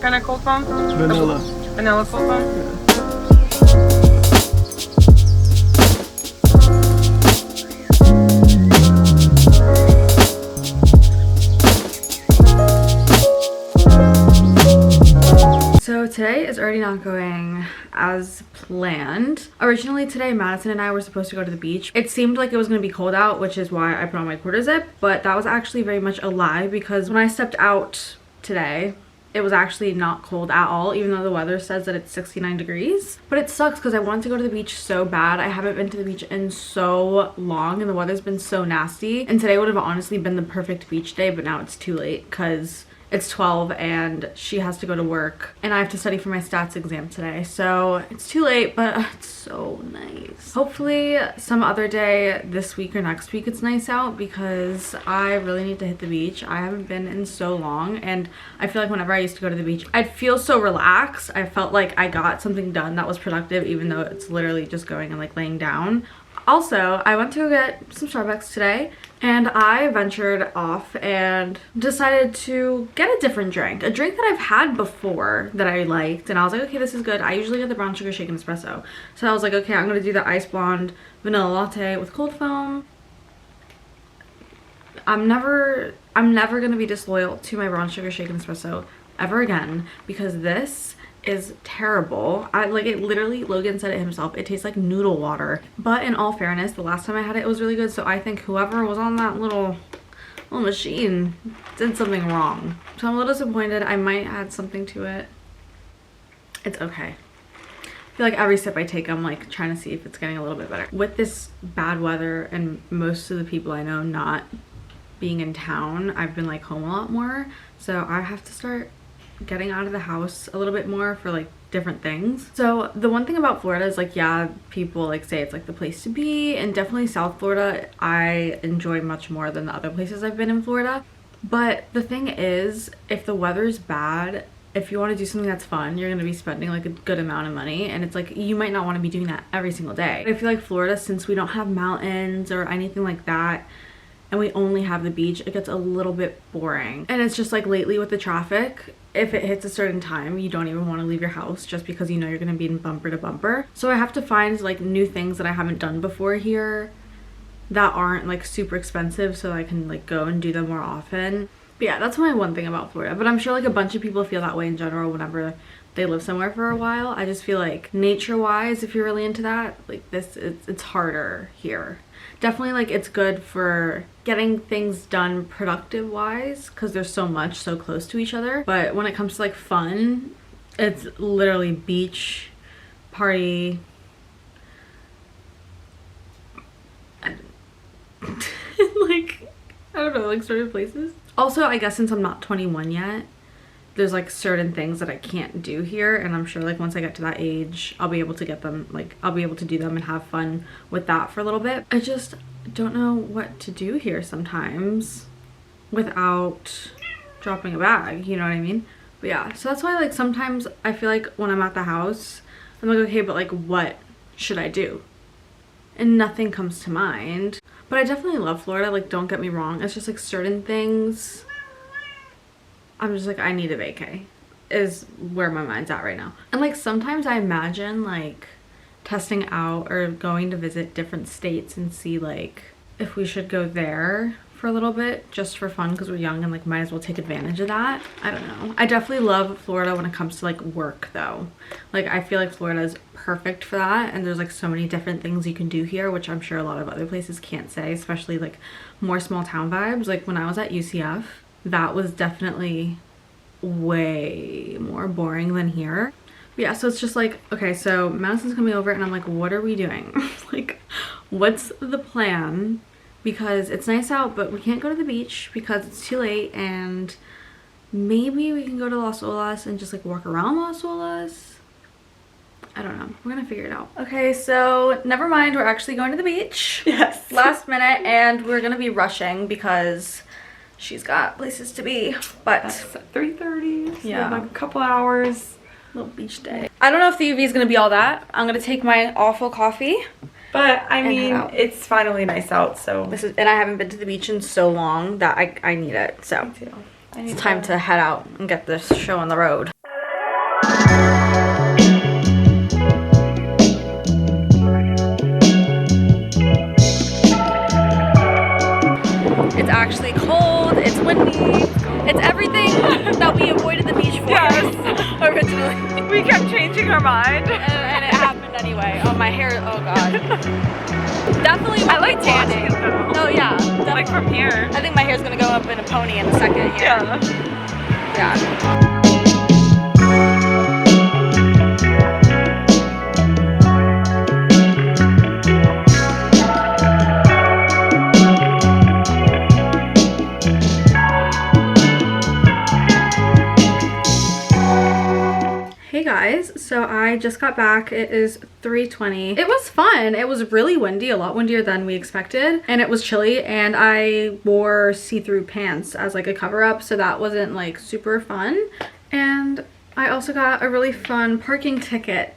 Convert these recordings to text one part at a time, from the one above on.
kind of cold foam? Vanilla. Vanilla cold foam? Yeah. So today is already not going as planned. Originally today, Madison and I were supposed to go to the beach. It seemed like it was going to be cold out, which is why I put on my quarter zip, but that was actually very much a lie because when I stepped out today, it was actually not cold at all, even though the weather says that it's 69 degrees. But it sucks because I wanted to go to the beach so bad. I haven't been to the beach in so long and the weather's been so nasty. And today would have honestly been the perfect beach day, but now it's too late because it's 12 and she has to go to work and I have to study for my stats exam today. So it's too late, but it's so nice. Hopefully some other day this week or next week it's nice out because I really need to hit the beach. I haven't been in so long and I feel like whenever I used to go to the beach, I'd feel so relaxed. I felt like I got something done that was productive even though it's literally just going and like laying down. Also, I went to go get some Starbucks today and I ventured off and decided to get a different drink. A drink that I've had before that I liked and I was like, okay, this is good. I usually get the brown sugar shaken espresso. So I was like, okay, I'm gonna do the ice blonde vanilla latte with cold foam. I'm never gonna be disloyal to my brown sugar shaken espresso ever again because this is terrible. It literally, Logan said it himself, it tastes like noodle water. But in all fairness, the last time I had it was really good, so I think whoever was on that little machine did something wrong. So I'm a little disappointed. I might add something to it. It's okay. I feel like every sip I take I'm like trying to see if it's getting a little bit better. With this bad weather and most of the people I know not being in town, I've been like home a lot more, so I have to start getting out of the house a little bit more for like different things. So the one thing about Florida is like, yeah, people like say it's like the place to be, and definitely South Florida I enjoy much more than the other places I've been in Florida. But the thing is, if the weather's bad, if you want to do something that's fun, you're going to be spending like a good amount of money, and it's like you might not want to be doing that every single day. But I feel like Florida, since we don't have mountains or anything like that and we only have the beach, it gets a little bit boring. And it's just like lately with the traffic, if it hits a certain time, you don't even want to leave your house just because you know you're going to be in bumper to bumper. So I have to find like new things that I haven't done before here that aren't like super expensive so I can like go and do them more often. But yeah, that's my one thing about Florida. But I'm sure like a bunch of people feel that way in general whenever they live somewhere for a while. I just feel like nature wise, if you're really into that, like it's harder here. Definitely like it's good for getting things done productive wise because there's so much so close to each other. But when it comes to like fun, it's literally beach, party, and like I don't know, like certain places. Also, I guess since I'm not 21 yet, there's like certain things that I can't do here, and I'm sure like once I get to that age I'll be able to get them, like I'll be able to do them and have fun with that for a little bit. I just don't know what to do here sometimes without dropping a bag, you know what I mean? But yeah, so that's why like sometimes I feel like when I'm at the house I'm like, okay, but like what should I do? And nothing comes to mind. But I definitely love Florida, like don't get me wrong, it's just like certain things I'm just like, I need a vacay is where my mind's at right now. And like sometimes I imagine like testing out or going to visit different states and see like if we should go there for a little bit just for fun because we're young and like might as well take advantage of that. I don't know. I definitely love Florida when it comes to like work though. Like I feel like Florida is perfect for that, and there's like so many different things you can do here, which I'm sure a lot of other places can't say, especially like more small town vibes. Like when I was at UCF, that was definitely way more boring than here. But yeah, so it's just like, okay, so Madison's coming over and I'm like, what are we doing? Like, what's the plan? Because it's nice out, but we can't go to the beach because it's too late, and maybe we can go to Las Olas and just like walk around Las Olas. I don't know. We're gonna figure it out. Okay, so never mind. We're actually going to the beach. Yes. Last minute, and we're gonna be rushing because she's got places to be. But That's at 3:30. So yeah, like a couple hours. little beach day. I don't know if the UV is gonna be all that. I'm gonna take my awful coffee. But I mean, it's finally nice out, so And I haven't been to the beach in so long that I need it. So me too. it's time to head out and get this show on the road. actually cold, it's windy, it's everything that we avoided the beach for. Yes. Originally. We kept changing our mind. And it happened anyway. Oh, my hair, oh god. Definitely I like tanning. Oh yeah, definitely. Like from here. I think my hair's gonna go up in a pony in a second. Yeah. Yeah. Hey guys, so I just got back. It is 3:20. It was fun. It was really windy, a lot windier than we expected, and it was chilly, and I wore see-through pants as like a cover-up, so that wasn't like super fun. And I also got a really fun parking ticket.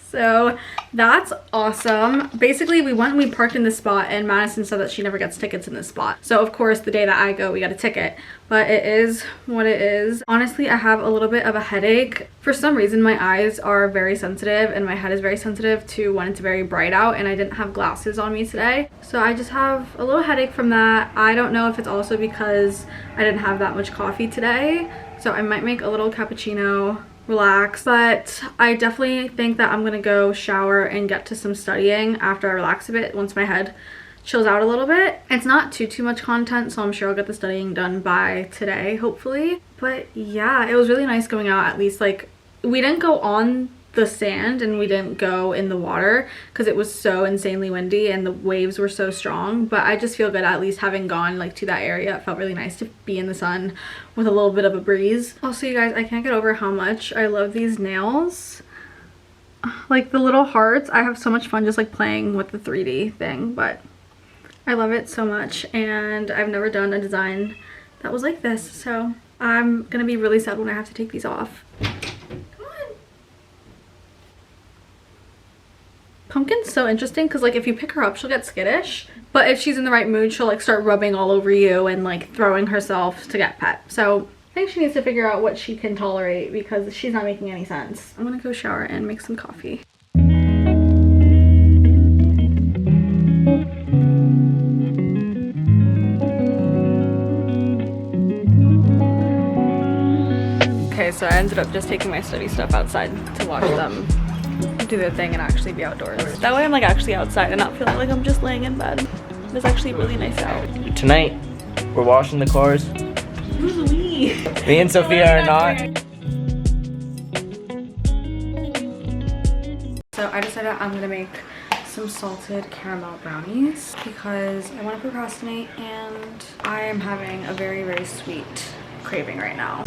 So that's awesome. Basically, we went and we parked in this spot, and Madison said that she never gets tickets in this spot. So of course, the day that I go, we got a ticket, but it is what it is. Honestly, I have a little bit of a headache. For some reason, my eyes are very sensitive and my head is very sensitive to when it's very bright out, and I didn't have glasses on me today. So I just have a little headache from that. I don't know if it's also because I didn't have that much coffee today. So I might make a little cappuccino, relax, but I definitely think that I'm gonna go shower and get to some studying after I relax a bit once my head chills out a little bit. It's not too much content, so I'm sure I'll get the studying done by today, hopefully. But yeah, it was really nice going out. At least like we didn't go on the sand and we didn't go in the water because it was so insanely windy and the waves were so strong, but I just feel good at least having gone like to that area. It felt really nice to be in the sun with a little bit of a breeze. Also, you guys, I can't get over how much I love these nails. Like the little hearts, I have so much fun just like playing with the 3D thing, but I love it so much, and I've never done a design that was like this, so I'm gonna be really sad when I have to take these off. Pumpkin's so interesting because like if you pick her up, she'll get skittish, but if she's in the right mood, she'll like start rubbing all over you and like throwing herself to get pet. So I think she needs to figure out what she can tolerate because she's not making any sense. I'm gonna go shower and make some coffee. Okay, so I ended up just taking my study stuff outside to watch them do their thing and actually be outdoors. That way I'm like actually outside and not feeling like I'm just laying in bed. It's actually really nice out. Tonight, we're washing the cars. Who's we? Me and Sophia are not. So I decided I'm gonna make some salted caramel brownies because I want to procrastinate and I am having a very sweet craving right now.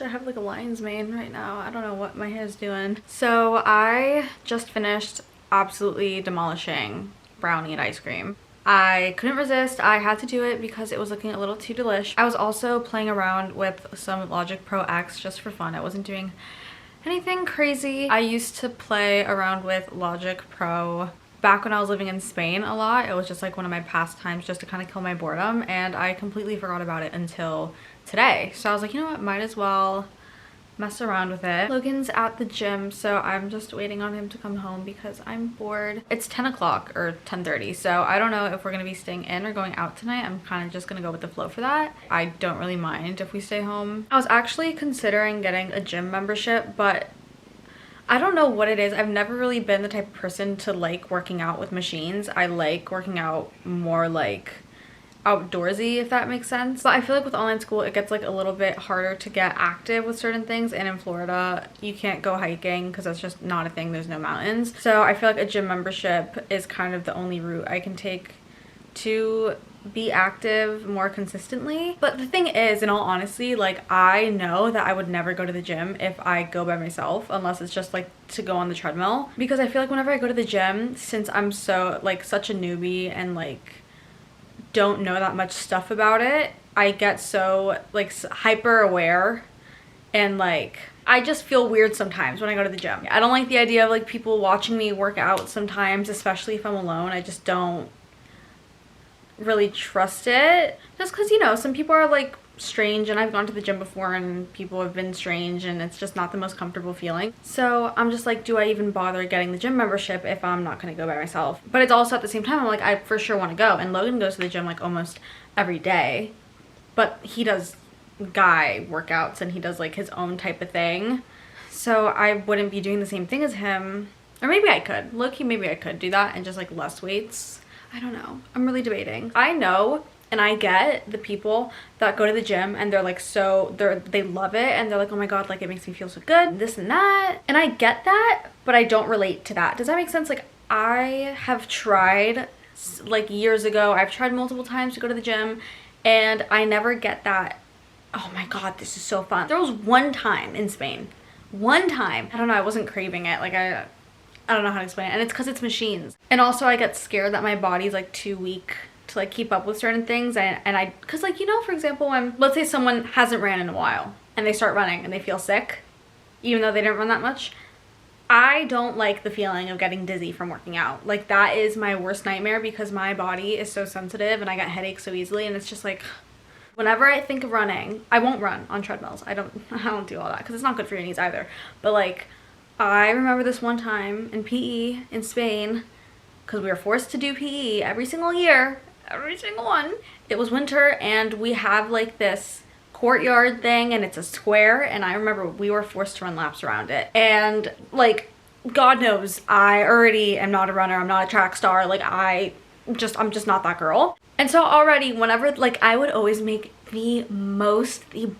I have like a lion's mane right now. I don't know what my hair's doing. So I just finished absolutely demolishing brownie and ice cream. I couldn't resist. I had to do it because it was looking a little too delish. I was also playing around with some Logic Pro X just for fun. I wasn't doing anything crazy. I used to play around with Logic Pro back when I was living in Spain a lot. It was just like one of my pastimes just to kind of kill my boredom, and I completely forgot about it until today. So I was like, you know what, might as well mess around with it. Logan's at the gym, so I'm just waiting on him to come home because I'm bored. It's 10 o'clock or 10:30, so I don't know if we're gonna be staying in or going out tonight. I'm kind of just gonna go with the flow for that. I don't really mind if we stay home. I was actually considering getting a gym membership, but I don't know what it is. I've never really been the type of person to like working out with machines. I like working out more like outdoorsy, if that makes sense. But I feel like with online school it gets like a little bit harder to get active with certain things, and in Florida you can't go hiking because that's just not a thing. There's no mountains. So I feel like a gym membership is kind of the only route I can take to be active more consistently. But the thing is, in all honesty, like I know that I would never go to the gym if I go by myself, unless it's just like to go on the treadmill, because I feel like whenever I go to the gym, since I'm so like such a newbie and like don't know that much stuff about it, I get so like hyper aware, and like I just feel weird sometimes when I go to the gym. I don't like the idea of like people watching me work out sometimes, especially if I'm alone. I just don't really trust it, just because, you know, some people are like strange, and I've gone to the gym before and people have been strange, and it's just not the most comfortable feeling. So I'm just like, do I even bother getting the gym membership if I'm not going to go by myself? But it's also at the same time, I'm like, I for sure want to go. And Logan goes to the gym like almost every day, but he does guy workouts and he does like his own type of thing, so I wouldn't be doing the same thing as him. Or maybe I could, look, maybe I could do that and just like less weights. I don't know, I'm really debating. I know, and I get the people that go to the gym and they're like they love it, and they're like, oh my god, like it makes me feel so good, this and that, and I get that, but I don't relate to that. Does that make sense? Like I have tried, like years ago, I've tried multiple times to go to the gym, and I never get that, oh my god, this is so fun. There was one time in Spain, one time, I don't know, I wasn't craving it, like I don't know how to explain it, and it's because it's machines. And also I get scared that my body's like too weak to like keep up with certain things, and I, because like, you know, for example, when let's say someone hasn't ran in a while and they start running and they feel sick even though they didn't run that much, I don't like the feeling of getting dizzy from working out. Like that is my worst nightmare, because my body is so sensitive and I get headaches so easily, and it's just like, whenever I think of running, I won't run on treadmills. I don't do all that because it's not good for your knees either. But like, I remember this one time in PE in Spain, because we were forced to do PE every single year, every single one. It was winter, and we have like this courtyard thing, and it's a square, and I remember we were forced to run laps around it. And like, God knows, I already am not a runner, I'm not a track star, like I'm just not that girl. And so already, whenever, like, I would always make the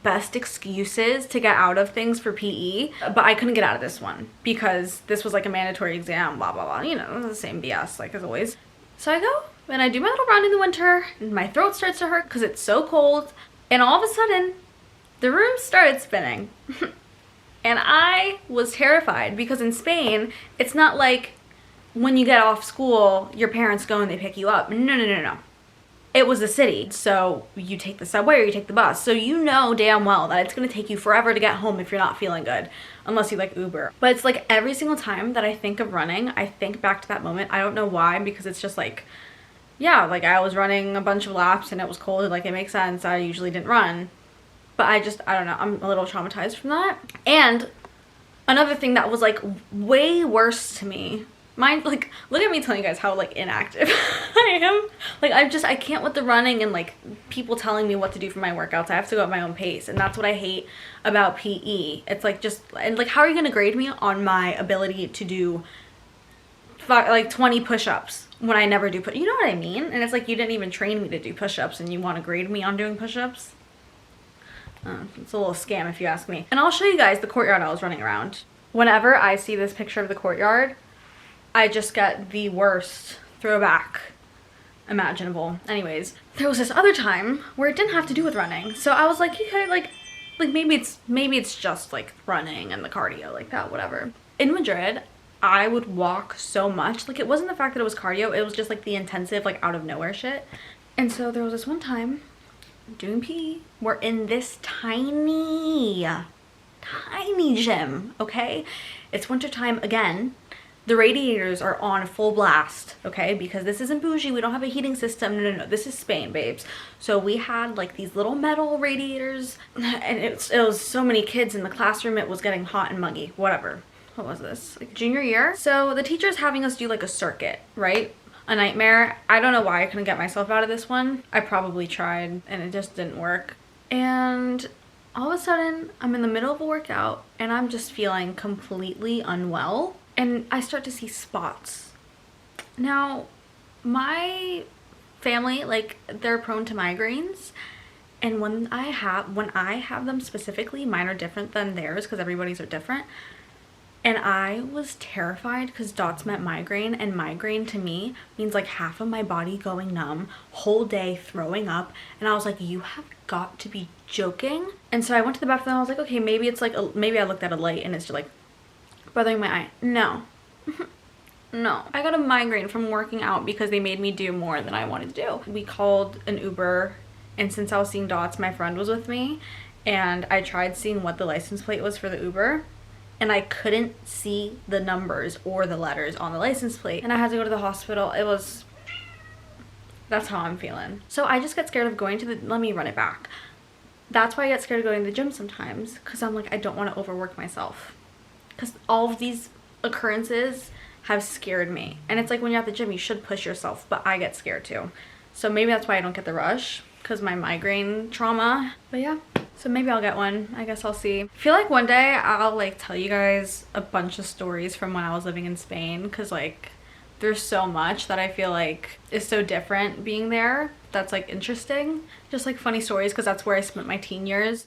best excuses to get out of things for PE, but I couldn't get out of this one because this was like a mandatory exam, blah, blah, blah, you know, the same BS, like as always. So I go and I do my little run in the winter, and my throat starts to hurt because it's so cold, and all of a sudden, the room started spinning. And I was terrified, because in Spain, it's not like when you get off school, your parents go and they pick you up. No. It was a city, so you take the subway or you take the bus. So you know damn well that it's gonna take you forever to get home if you're not feeling good, unless you like Uber. But it's like every single time that I think of running, I think back to that moment. I don't know why, because it's just like, yeah, like I was running a bunch of laps and it was cold, like it makes sense. I usually didn't run. But I don't know, I'm a little traumatized from that. And another thing that was like way worse to me, mind, like, look at me telling you guys how like inactive I am. Like I can't with the running and like people telling me what to do for my workouts. I have to go at my own pace, and that's what I hate about PE. It's like, just, and like, how are you gonna grade me on my ability to do like 20 push-ups when I never do you know what I mean? And it's like, you didn't even train me to do push-ups and you want to grade me on doing push-ups? It's a little scam if you ask me. And I'll show you guys the courtyard I was running around. Whenever I see this picture of the courtyard, I just get the worst throwback imaginable. Anyways, there was this other time where it didn't have to do with running. So I was like, okay, like maybe it's just like running and the cardio, like that, whatever. In Madrid, I would walk so much. Like, it wasn't the fact that it was cardio, it was just like the intensive, like out of nowhere shit. And so there was this one time doing PE, we're in this tiny gym, okay? It's wintertime again. The radiators are on full blast, okay? Because this isn't bougie, we don't have a heating system. No, this is Spain, babes. So we had like these little metal radiators, and it was so many kids in the classroom, it was getting hot and muggy, whatever. What was this, like junior year? So the teacher's having us do like a circuit, right? A nightmare. I don't know why I couldn't get myself out of this one. I probably tried and it just didn't work. And all of a sudden, I'm in the middle of a workout and I'm just feeling completely unwell, and I start to see spots. Now, my family, like, they're prone to migraines, and when I have them specifically, mine are different than theirs because everybody's are different. And I was terrified because dots meant migraine, and migraine to me means like half of my body going numb, whole day throwing up. And I was like, you have got to be joking. And so I went to the bathroom and I was like, okay, maybe it's like, maybe I looked at a light and it's just like bothering my eye. No. No. I got a migraine from working out because they made me do more than I wanted to do. We called an Uber, and since I was seeing dots, my friend was with me, and I tried seeing what the license plate was for the Uber, and I couldn't see the numbers or the letters on the license plate, and I had to go to the hospital. That's how I'm feeling. So I just get scared of going to let me run it back. That's why I get scared of going to the gym sometimes, because I'm like, I don't want to overwork myself. Because all of these occurrences have scared me. And it's like when you're at the gym, you should push yourself, but I get scared too. So maybe that's why I don't get the rush, because my migraine trauma. But yeah. So maybe I'll get one. I guess I'll see. I feel like one day I'll like tell you guys a bunch of stories from when I was living in Spain, because like there's so much that I feel like is so different being there. That's like interesting. Just like funny stories, because that's where I spent my teen years.